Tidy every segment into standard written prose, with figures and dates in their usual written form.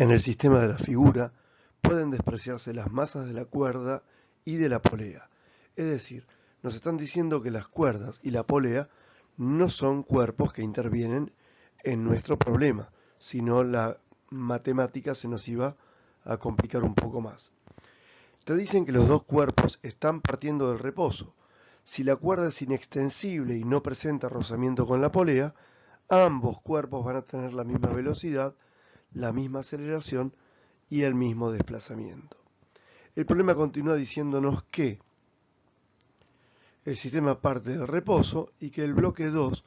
En el sistema de la figura pueden despreciarse las masas de la cuerda y de la polea. Es decir, nos están diciendo que las cuerdas y la polea no son cuerpos que intervienen en nuestro problema, sino la matemática se nos iba a complicar un poco más. Te dicen que los dos cuerpos están partiendo del reposo. Si la cuerda es inextensible y no presenta rozamiento con la polea, ambos cuerpos van a tener la misma velocidad, la misma aceleración y el mismo desplazamiento. El problema continúa diciéndonos que el sistema parte del reposo y que el bloque 2,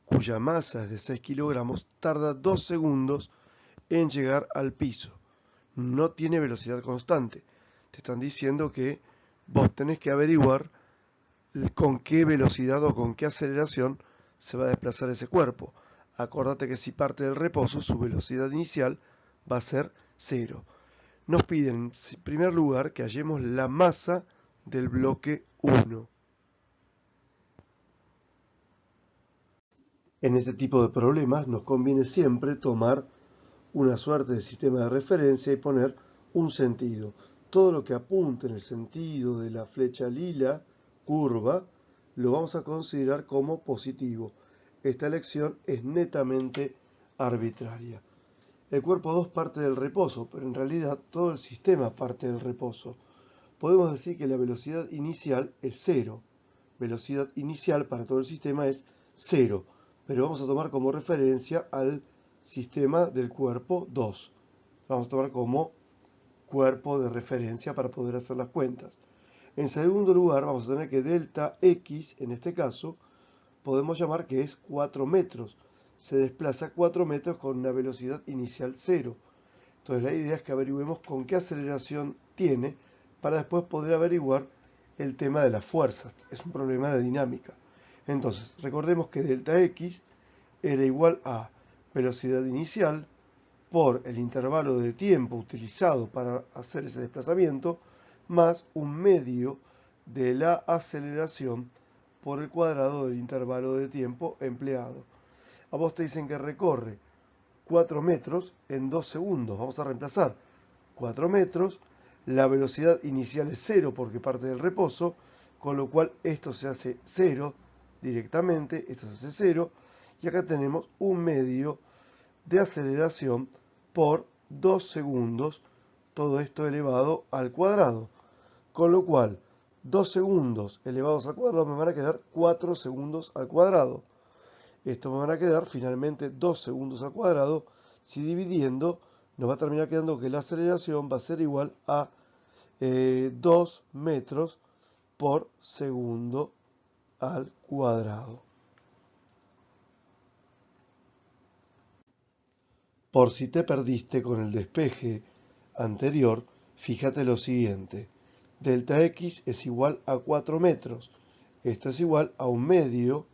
cuya masa es de 6 kilogramos, tarda 2 segundos en llegar al piso. No tiene velocidad constante. Te están diciendo que vos tenés que averiguar con qué velocidad o con qué aceleración se va a desplazar ese cuerpo. Acordate que si parte del reposo, su velocidad inicial va a ser 0. Nos piden, en primer lugar, que hallemos la masa del bloque 1. En este tipo de problemas nos conviene siempre tomar una suerte de sistema de referencia y poner un sentido. Todo lo que apunte en el sentido de la flecha lila curva lo vamos a considerar como positivo. Esta elección es netamente arbitraria. El cuerpo 2 parte del reposo, pero en realidad todo el sistema parte del reposo. Podemos decir que la velocidad inicial es 0. Velocidad inicial para todo el sistema es 0, pero vamos a tomar como referencia al sistema del cuerpo 2. Vamos a tomar como cuerpo de referencia para poder hacer las cuentas. En segundo lugar, vamos a tener que delta X, en este caso, podemos llamar que es 4 metros. Se desplaza 4 metros con una velocidad inicial 0. Entonces la idea es que averiguemos con qué aceleración tiene para después poder averiguar el tema de las fuerzas. Es un problema de dinámica. Entonces, recordemos que delta X era igual a velocidad inicial por el intervalo de tiempo utilizado para hacer ese desplazamiento, más un medio de la aceleración por el cuadrado del intervalo de tiempo empleado. A vos te dicen que recorre 4 metros en 2 segundos. Vamos a reemplazar 4 metros. La velocidad inicial es 0 porque parte del reposo, con lo cual esto se hace 0 directamente, esto se hace 0, y acá tenemos un medio de aceleración por 2 segundos, todo esto elevado al cuadrado, con lo cual 2 segundos elevados al cuadrado me van a quedar 4 segundos al cuadrado. Esto me van a quedar finalmente 2 segundos al cuadrado. Si dividiendo, nos va a terminar quedando que la aceleración va a ser igual a 2 metros por segundo al cuadrado. Por si te perdiste con el despeje anterior, fíjate lo siguiente. Delta X es igual a 4 metros. Esto es igual a un medio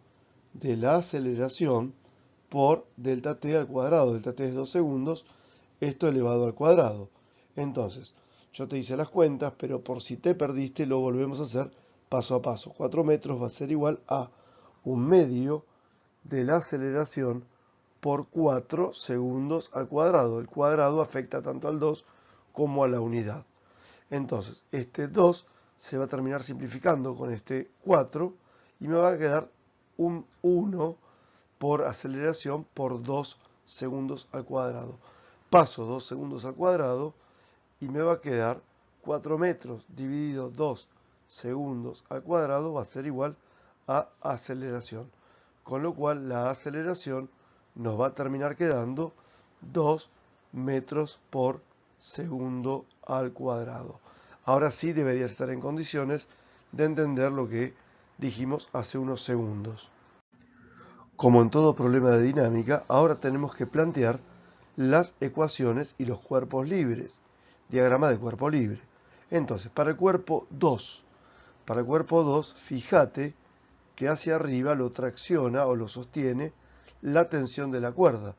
de la aceleración por delta t al cuadrado. Delta t es 2 segundos, esto elevado al cuadrado. Entonces, yo te hice las cuentas, pero por si te perdiste, lo volvemos a hacer paso a paso. 4 metros va a ser igual a un medio de la aceleración por 4 segundos al cuadrado. El cuadrado afecta tanto al 2 como a la unidad. Entonces, este 2 se va a terminar simplificando con este 4 y me va a quedar un 1 por aceleración por 2 segundos al cuadrado. Paso 2 segundos al cuadrado y me va a quedar 4 metros dividido 2 segundos al cuadrado va a ser igual a aceleración. Con lo cual la aceleración nos va a terminar quedando 2 metros por segundo al cuadrado. Ahora sí deberías estar en condiciones de entender lo que dijimos hace unos segundos. Como en todo problema de dinámica, ahora tenemos que plantear las ecuaciones y los cuerpos libres. Diagrama de cuerpo libre. Entonces, para el cuerpo 2, fíjate que hacia arriba lo tracciona o lo sostiene la tensión de la cuerda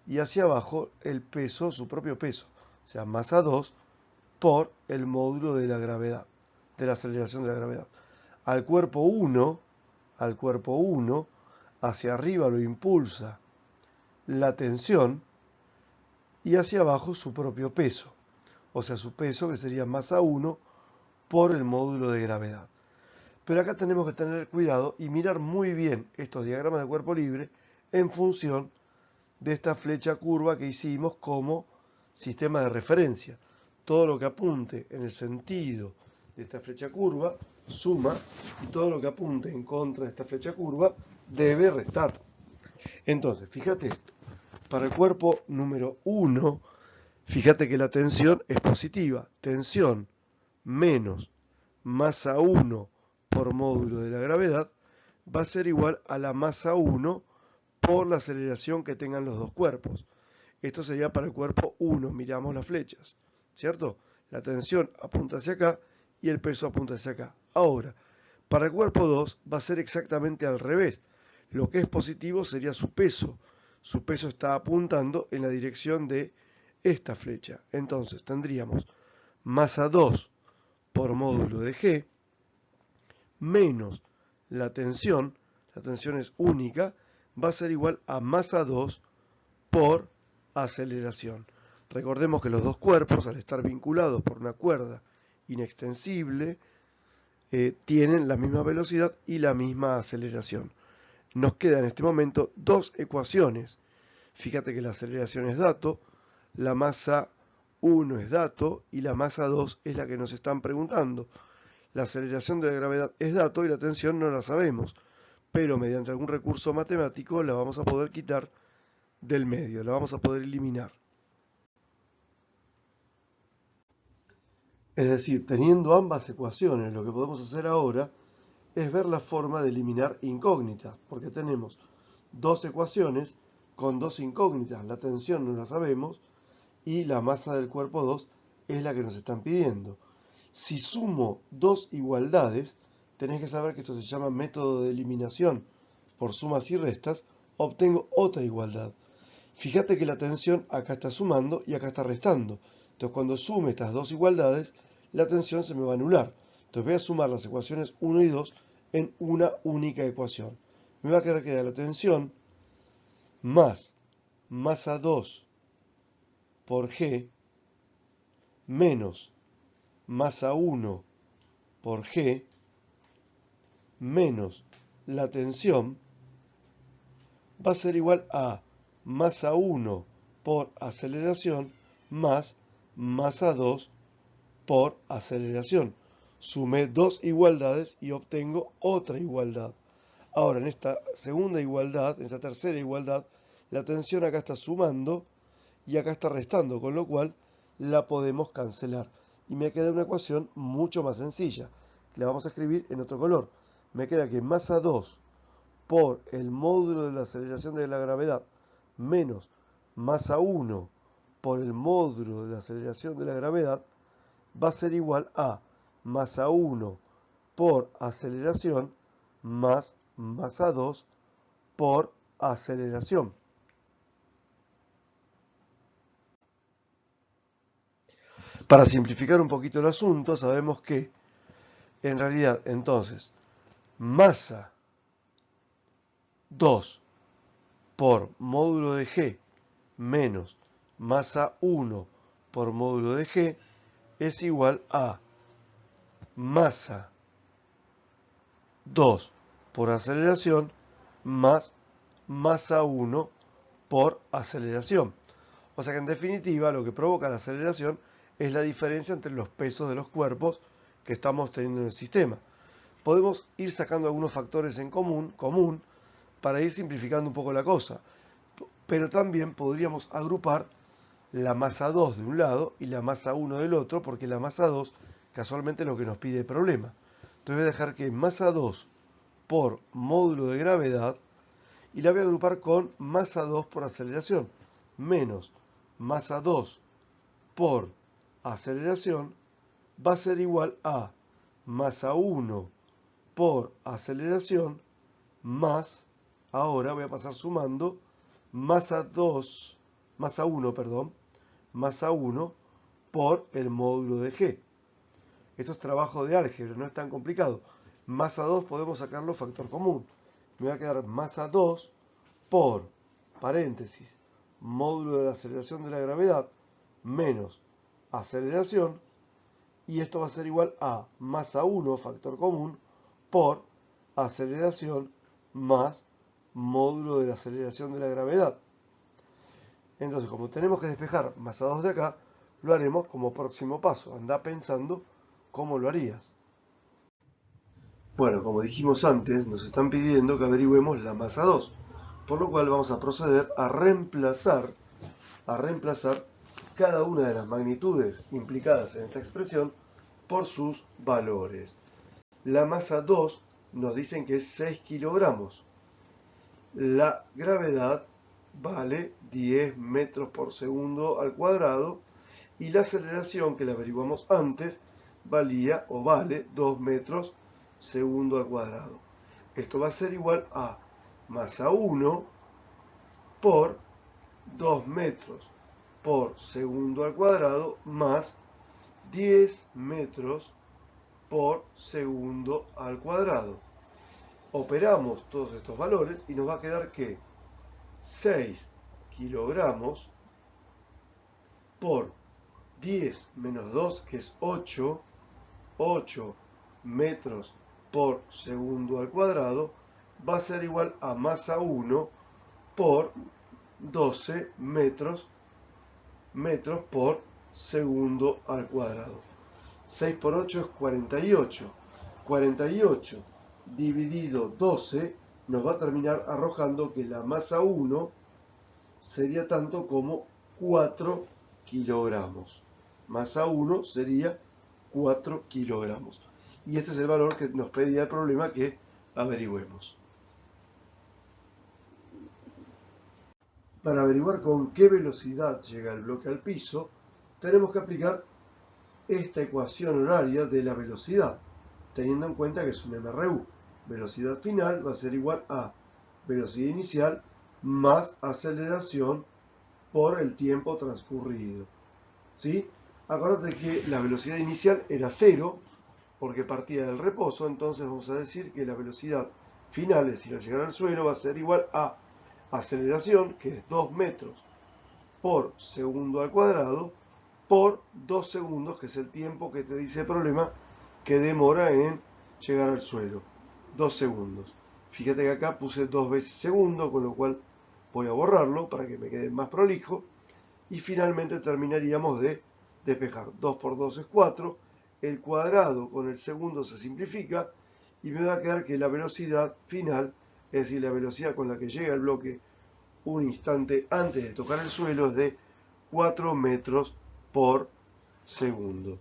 y hacia abajo el peso, su propio peso, o sea, masa 2 por el módulo de la gravedad, de la aceleración de la gravedad. Al cuerpo 1, hacia arriba lo impulsa la tensión y hacia abajo su propio peso, o sea, su peso que sería masa 1 por el módulo de gravedad. Pero acá tenemos que tener cuidado y mirar muy bien estos diagramas de cuerpo libre en función de esta flecha curva que hicimos como sistema de referencia. Todo lo que apunte en el sentido de esta flecha curva suma y todo lo que apunte en contra de esta flecha curva debe restar. Entonces, fíjate esto. Para el cuerpo número 1, fíjate que la tensión es positiva. Tensión menos masa 1 por módulo de la gravedad va a ser igual a la masa 1 por la aceleración que tengan los dos cuerpos. Esto sería para el cuerpo 1, miramos las flechas, ¿cierto? La tensión apunta hacia acá y el peso apunta hacia acá. Ahora, para el cuerpo 2 va a ser exactamente al revés. Lo que es positivo sería su peso. Su peso está apuntando en la dirección de esta flecha. Entonces tendríamos masa 2 por módulo de G menos la tensión es única, va a ser igual a masa 2 por aceleración. Recordemos que los dos cuerpos, al estar vinculados por una cuerda inextensible, tienen la misma velocidad y la misma aceleración. Nos quedan en este momento dos ecuaciones. Fíjate que la aceleración es dato, la masa 1 es dato y la masa 2 es la que nos están preguntando. La aceleración de la gravedad es dato y la tensión no la sabemos, pero mediante algún recurso matemático la vamos a poder quitar del medio, la vamos a poder eliminar. Es decir, teniendo ambas ecuaciones, lo que podemos hacer ahora es ver la forma de eliminar incógnitas, porque tenemos dos ecuaciones con dos incógnitas, la tensión no la sabemos y la masa del cuerpo 2 es la que nos están pidiendo. Si sumo dos igualdades, tenés que saber que esto se llama método de eliminación por sumas y restas, obtengo otra igualdad. Fíjate que la tensión acá está sumando y acá está restando. Entonces cuando sume estas dos igualdades, la tensión se me va a anular. Entonces voy a sumar las ecuaciones 1 y 2 en una única ecuación. Me va a quedar la tensión más masa 2 por G menos masa 1 por G menos la tensión va a ser igual a masa 1 por aceleración más masa 2 por aceleración. Sumé dos igualdades y obtengo otra igualdad. Ahora, en esta segunda igualdad, en esta tercera igualdad, la tensión acá está sumando y acá está restando, con lo cual la podemos cancelar. Y me queda una ecuación mucho más sencilla, que la vamos a escribir en otro color. Me queda que masa 2 por el módulo de la aceleración de la gravedad menos masa 1 por el módulo de la aceleración de la gravedad va a ser igual a masa 1 por aceleración más masa 2 por aceleración. Para simplificar un poquito el asunto, sabemos que en realidad entonces masa 2 por módulo de G menos masa 1 por módulo de G es igual a masa 2 por aceleración más masa 1 por aceleración. O sea que en definitiva lo que provoca la aceleración es la diferencia entre los pesos de los cuerpos que estamos teniendo en el sistema. Podemos ir sacando algunos factores en común para ir simplificando un poco la cosa, pero también podríamos agrupar la masa 2 de un lado y la masa 1 del otro, porque la masa 2 casualmente es lo que nos pide el problema. Entonces voy a dejar que masa 2 por módulo de gravedad y la voy a agrupar con masa 2 por aceleración menos masa 2 por aceleración va a ser igual a masa 1 por aceleración más, ahora voy a pasar sumando, masa 1, masa 1 por el módulo de G. Esto es trabajo de álgebra, no es tan complicado. Masa 2 podemos sacarlo factor común. Me va a quedar masa 2 por, paréntesis, módulo de la aceleración de la gravedad menos aceleración, y esto va a ser igual a masa 1, factor común, por aceleración más módulo de la aceleración de la gravedad. Entonces, como tenemos que despejar masa 2 de acá, lo haremos como próximo paso. Anda pensando cómo lo harías. Bueno, como dijimos antes, nos están pidiendo que averigüemos la masa 2, por lo cual vamos a proceder a reemplazar cada una de las magnitudes implicadas en esta expresión por sus valores. La masa 2 nos dicen que es 6 kilogramos. La gravedad vale 10 metros por segundo al cuadrado y la aceleración, que la averiguamos antes, valía o vale 2 metros segundo al cuadrado. Esto va a ser igual a masa 1 por 2 metros por segundo al cuadrado más 10 metros por segundo al cuadrado. Operamos todos estos valores y nos va a quedar que 6 kilogramos por 10 menos 2, que es 8 metros por segundo al cuadrado, va a ser igual a masa 1 por 12 metros por segundo al cuadrado. 6 por 8 es 48. 48 dividido 12 nos va a terminar arrojando que la masa 1 sería tanto como 4 kilogramos. Masa 1 sería 4 kilogramos. Y este es el valor que nos pedía el problema que averigüemos. Para averiguar con qué velocidad llega el bloque al piso, tenemos que aplicar esta ecuación horaria de la velocidad, teniendo en cuenta que es un MRU. Velocidad final va a ser igual a velocidad inicial más aceleración por el tiempo transcurrido. ¿Sí? Acuérdate que la velocidad inicial era 0 porque partía del reposo, entonces vamos a decir que la velocidad final, es decir, al llegar al suelo, va a ser igual a aceleración, que es 2 metros por segundo al cuadrado, por 2 segundos, que es el tiempo que te dice el problema que demora en llegar al suelo. 2 segundos. Fíjate que acá puse 2 veces segundo, con lo cual voy a borrarlo para que me quede más prolijo. Y finalmente terminaríamos de despejar. 2 por 2 es 4. El cuadrado con el segundo se simplifica y me va a quedar que la velocidad final, es decir, la velocidad con la que llega el bloque un instante antes de tocar el suelo, es de 4 metros por segundo.